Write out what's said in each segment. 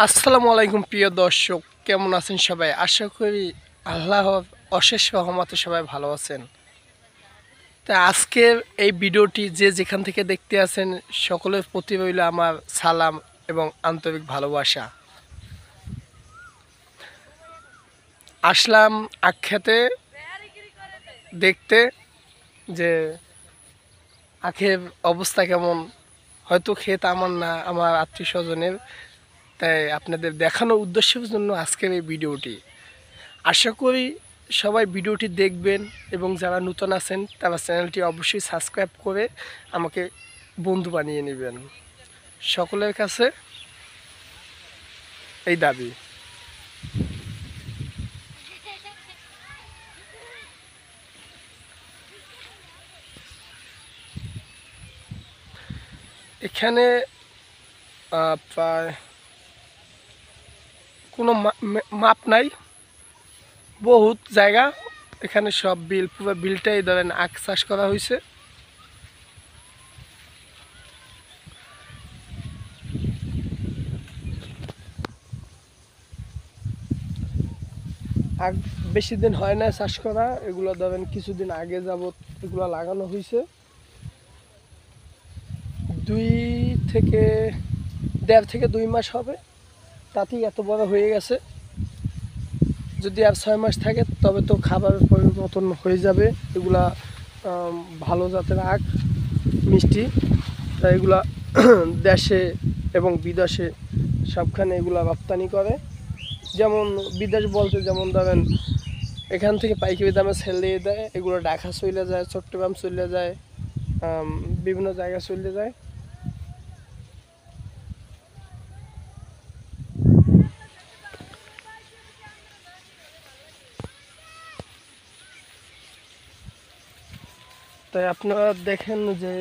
আসসালামু আলাইকুম প্রিয় দর্শক, কেমন আছেন সবাই? আশা করি আল্লাহর অশেষ রহমতে সবাই ভালো আছেন। তা আজকের এই ভিডিওটি যে যেখান থেকে দেখতে আছেন সকলের প্রতি রইল আমার সালাম এবং আন্তরিক ভালোবাসা। আসলাম আখ খেতে দেখতে যে আখের অবস্থা কেমন। হয়তো ক্ষেত আমার না, আমার আত্মীয় স্বজনের, তাই আপনাদের দেখানোর উদ্দেশ্যের জন্য আজকের এই ভিডিওটি। আশা করি সবাই ভিডিওটি দেখবেন এবং যারা নতুন আছেন তারা চ্যানেলটি অবশ্যই সাবস্ক্রাইব করে আমাকে বন্ধু বানিয়ে নেবেন। সকলের কাছে এই দাবি। এখানে প্রায় কোনো মাপ নাই, বহুত জায়গা। এখানে সব বিল, পুরো বিলটাই ধরেন আখ চাষ করা হয়েছে। আখ বেশি দিন হয় না চাষ করা, এগুলো ধরেন কিছুদিন আগে যাবত এগুলো লাগানো হয়েছে। 1.5 থেকে 2 মাস হবে, তাতেই এত বড় হয়ে গেছে। যদি আর 6 মাস থাকে তবে তো খাবার মতন হয়ে যাবে। এগুলা ভালো জাতের আখ, মিষ্টি। তাই এগুলা দেশে এবং বিদেশে সবখানে এগুলা রপ্তানি করে। যেমন বিদেশ বলতে যেমন ধরেন এখান থেকে পাইকারি দামে সেল দিয়ে দেয়, এগুলো ঢাকা চলে যায়, চট্টগ্রাম চলে যায়, বিভিন্ন জায়গায় চলে যায়। তাই আপনারা দেখেন যে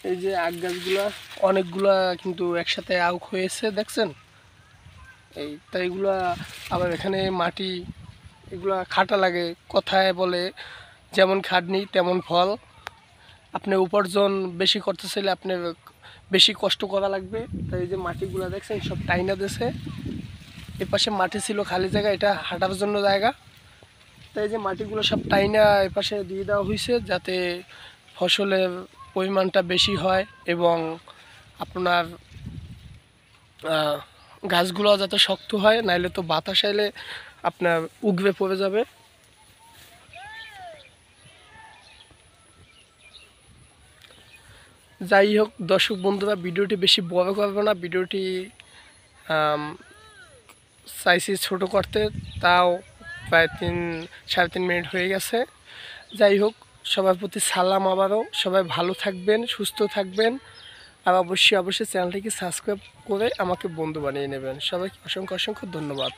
এই যে আখ গাছগুলা অনেকগুলা কিন্তু একসাথে আউক হয়েছে, দেখছেন? এই তাই এগুলা আবার এখানে মাটি এগুলা খাটা লাগে। কথায় বলে যেমন খাটনি তেমন ফল। আপনি উপার্জন বেশি করতে চাইলে আপনি বেশি কষ্ট করা লাগবে। তাই এই যে মাটিগুলা দেখছেন সব টাইনা দিয়েছে। এ পাশে মাটি ছিল খালি জায়গা, এটা হাঁটার জন্য জায়গা। তাই যে মাটিগুলো সব টাইনা এপাশে দিয়ে দেওয়া হয়েছে যাতে ফসলের পরিমাণটা বেশি হয় এবং আপনার গাছগুলো যাতে শক্ত হয়, নাইলে তো বাতাস আইলে আপনার উগড়ে পড়ে যাবে। যাই হোক দর্শক বন্ধুরা, ভিডিওটি বেশি বড় করবো না, ভিডিওটি চাইছি ছোট করতে, তাও প্রায় 3-3.5 মিনিট হয়ে গেছে। যাই হোক, সবার প্রতি সালাম আবারও। সবাই ভালো থাকবেন, সুস্থ থাকবেন, আর অবশ্যই চ্যানেলটিকে সাবস্ক্রাইব করে আমাকে বন্ধু বানিয়ে নেবেন। সবাইকে অসংখ্য অসংখ্য ধন্যবাদ।